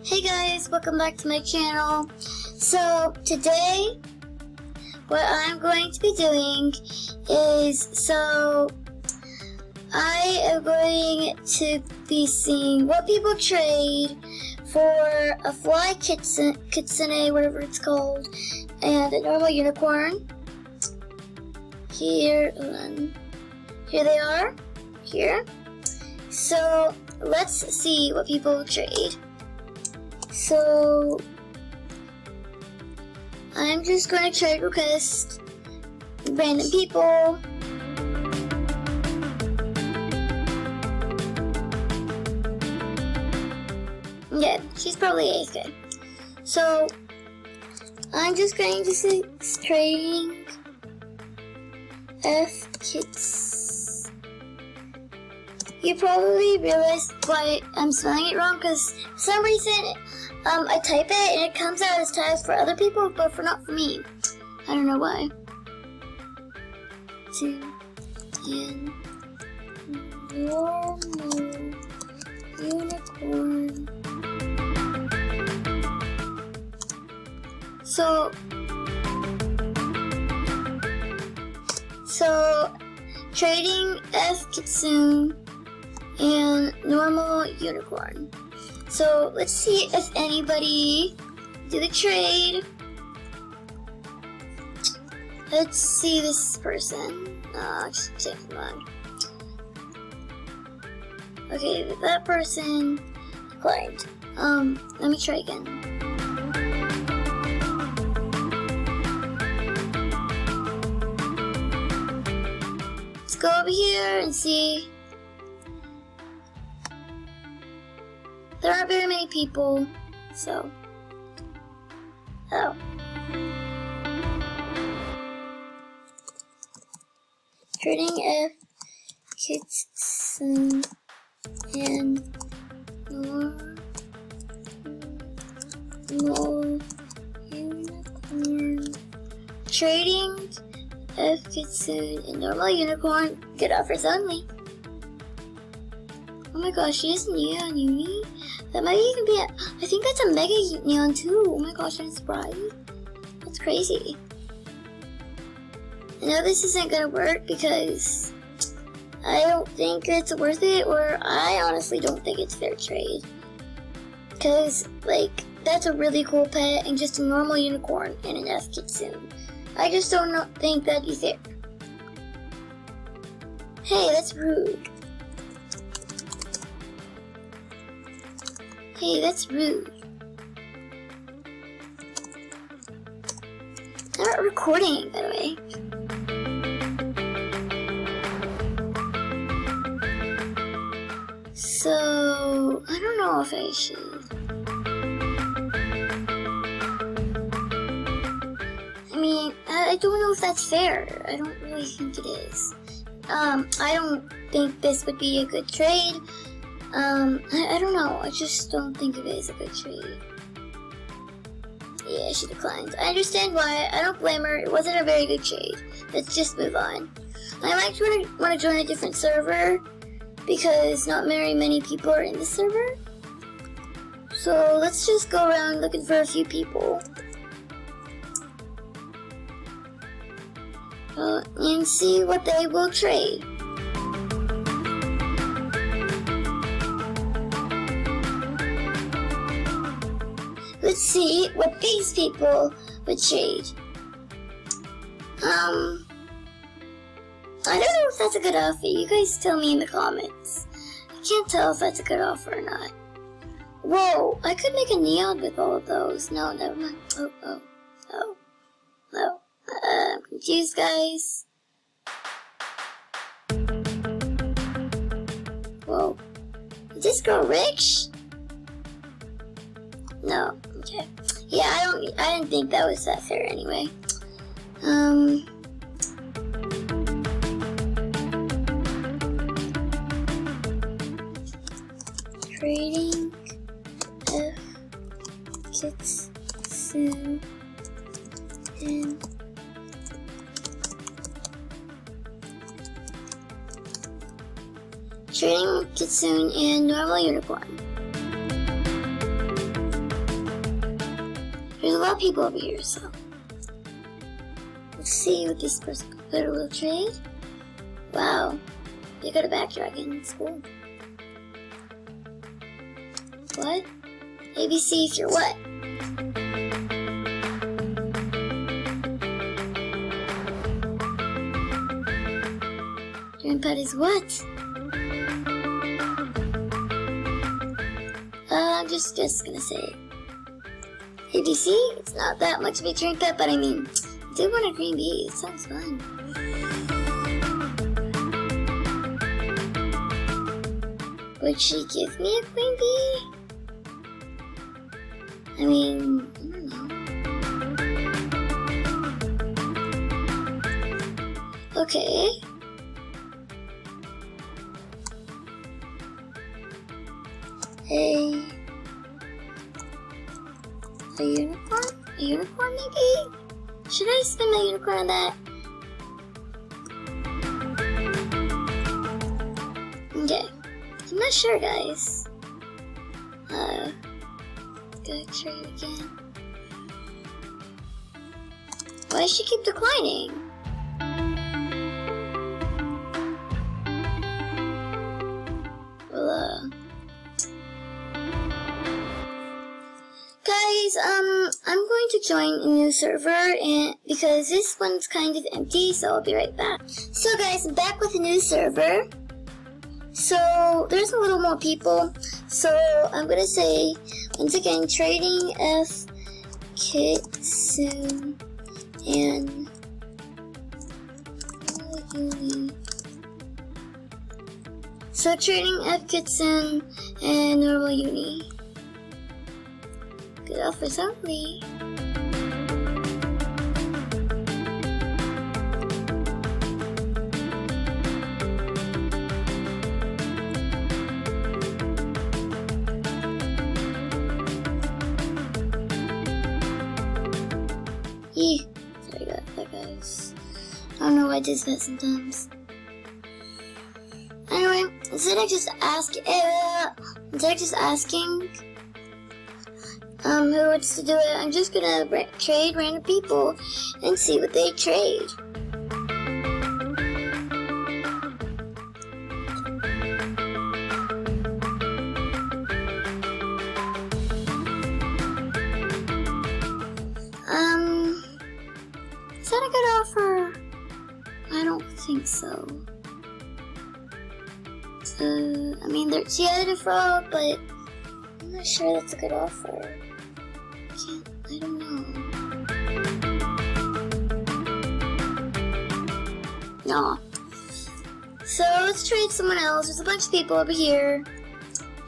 Hey guys, welcome back to my channel. So today what I'm going to be doing is, I am going to be seeing what people trade for a fly kitsune, whatever it's called, and a normal unicorn. Here they are, here. So let's see what people trade. So I'm just going to trade request random people. Yeah, she's probably AFK. So I'm just going to say trading F kits. You probably realized why I'm spelling it wrong, because for some reason I type it and it comes out as tags for other people, but not for me. I don't know why. And normal unicorn. So trading F kitsune and normal unicorn. So let's see if anybody did the trade. Let's see this person. Just check them out. Okay, that person declined. Let me try again. Let's go over here and see. There aren't very many people, so. Oh. Trading F kitsune and normal unicorn. Trading F kitsune and normal unicorn. Good offers only. Oh my gosh, she is neon uni. That might even be I think that's a mega neon too. Oh my gosh, I'm surprised. That's crazy. I know this isn't gonna work because I don't think it's worth it, or I honestly don't think it's fair trade. Because, like, that's a really cool pet and just a normal unicorn and an F kitsune. I just don't think that'd be fair. Hey, that's rude. Hey, that's rude. I'm not recording, by the way. So, I don't know if I should. I mean, I don't know if that's fair. I don't really think it is. I don't think this would be a good trade. I don't know. I just don't think it is a good trade. Yeah, she declined. I understand why. I don't blame her. It wasn't a very good trade. Let's just move on. I might want to join a different server because not very many people are in the server. So let's just go around looking for a few people. And see what they will trade. Let's see what these people would trade. I don't know if that's a good offer. You guys tell me in the comments. I can't tell if that's a good offer or not. Whoa, I could make a neon with all of those. No, never mind. Oh. I'm confused, guys. Whoa. Is this girl rich? No. Okay. Yeah, I didn't think that was that fair anyway. Trading F kitsune and trading kitsune and normal unicorn. There's a lot of people over here, so let's see what this person will trade. Wow, they got a back dragon. It's cool. What? ABC if you're what? Dream pet is what? I'm just gonna say ABC. It's not that much of a dream pet, but I mean, I do want a green bee. It sounds fun. Would she give me a queen bee? I mean, I don't know. Okay. A unicorn? A unicorn maybe? Should I spend my unicorn on that? Okay. I'm not sure, guys. Gotta trade again. Why does she keep declining? Well, guys, I'm going to join a new server, and because this one's kind of empty, so I'll be right back. So guys, I'm back with a new server. So there's a little more people. So I'm gonna say once again, trading F, kitsune, and uni. So trading F, kitsune, and normal uni. Good offers only. Sorry about that, guys. I don't know why I do that sometimes. Anyway, instead of just asking who wants to do it, I'm just gonna trade random people and see what they trade. Is that a good offer? I don't think so. I mean, she had a frog, but I'm not sure that's a good offer. I don't know. No. So let's trade someone else. There's a bunch of people over here.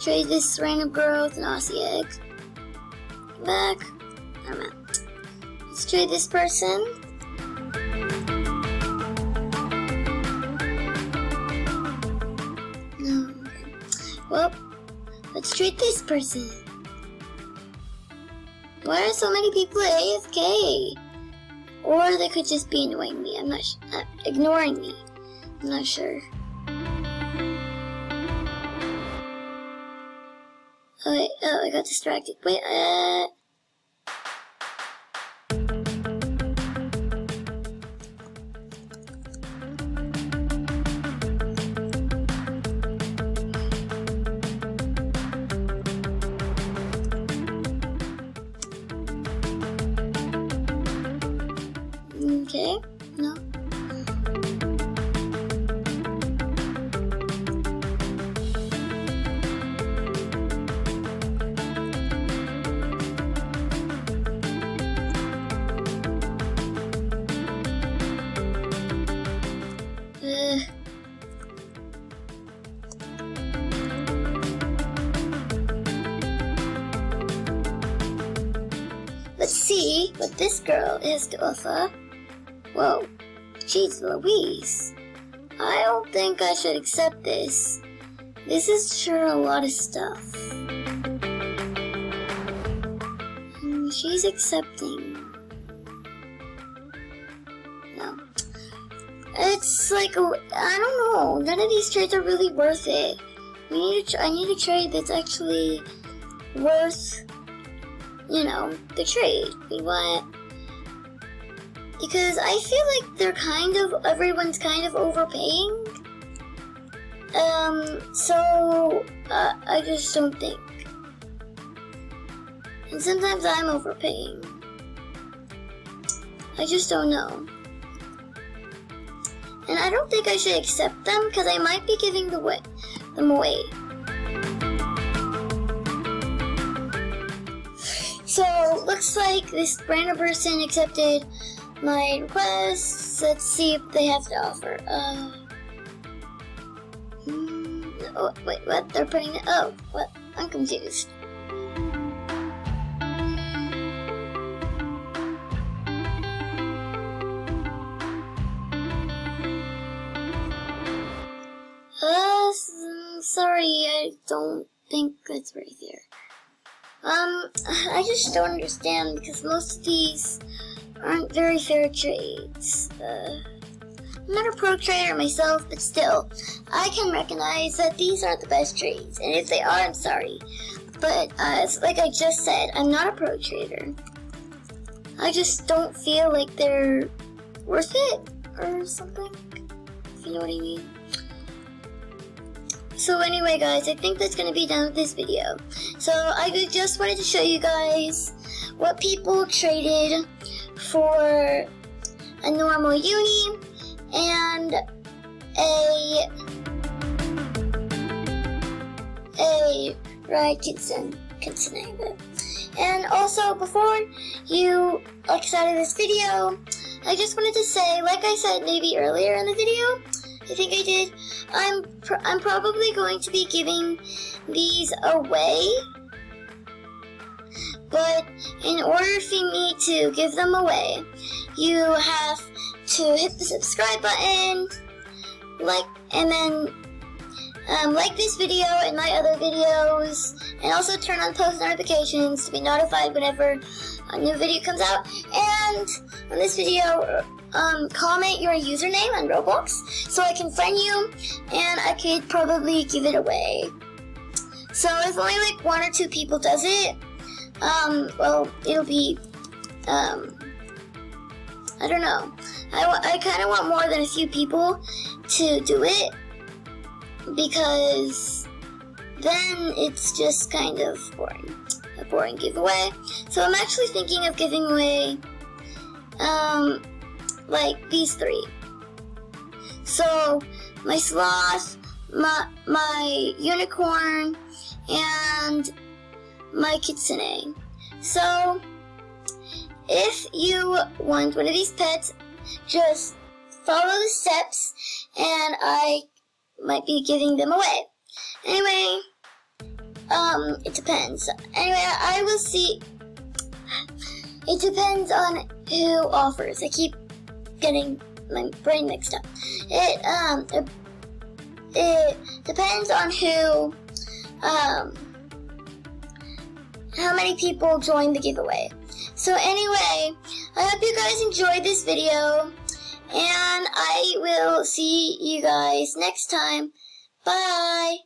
Trade this random girl with an Aussie egg. Come back. Never mind. Let's trade this person. No. Well, let's trade this person. Why are so many people at AFK? Or they could just be annoying me. I'm not ignoring me. I'm not sure. Oh wait, I got distracted. Wait, okay, no. Let's see what this girl has to offer. Whoa, jeez Louise. I don't think I should accept this. This is sure a lot of stuff. She's accepting. No. It's like, I don't know. None of these trades are really worth it. I need a trade that's actually worth the trade. Because I feel like everyone's kind of overpaying. So I just don't think. And sometimes I'm overpaying. I just don't know. And I don't think I should accept them because I might be giving them away. So, looks like this random person accepted my request. Let's see if they have to offer. Oh, wait, what? They're putting it. Oh, what? I'm confused. Sorry, I don't think it's right there. I just don't understand because most of these aren't very fair trades. I'm not a pro trader myself, but still, I can recognize that these aren't the best trades, and if they are, I'm sorry. But, like I just said, I'm not a pro trader. I just don't feel like they're worth it, or something, if you know what I mean. So anyway guys, I think that's going to be done with this video. So I just wanted to show you guys what people traded for a normal uni and a right kitsune. And also before you started this video, I just wanted to say, like I said maybe earlier in the video, I think I did, I'm probably going to be giving these away, but in order for me to give them away, you have to hit the subscribe button, and then like this video and my other videos, and also turn on post notifications to be notified whenever a new video comes out. And on this video, comment your username on Roblox so I can friend you, and I could probably give it away. So if only like 1 or 2 people does it, well, it'll be, I don't know. I kind of want more than a few people to do it, because then it's just kind of boring. A boring giveaway. So I'm actually thinking of giving away, like these 3. So my sloth, my unicorn, and my kitsune. So if you want one of these pets, just follow the steps and I might be giving them away. Anyway, it depends. Anyway, I will see. It depends on who offers. I keep getting my brain mixed up. It depends on who, how many people join the giveaway. So anyway, I hope you guys enjoyed this video, and I will see you guys next time. Bye!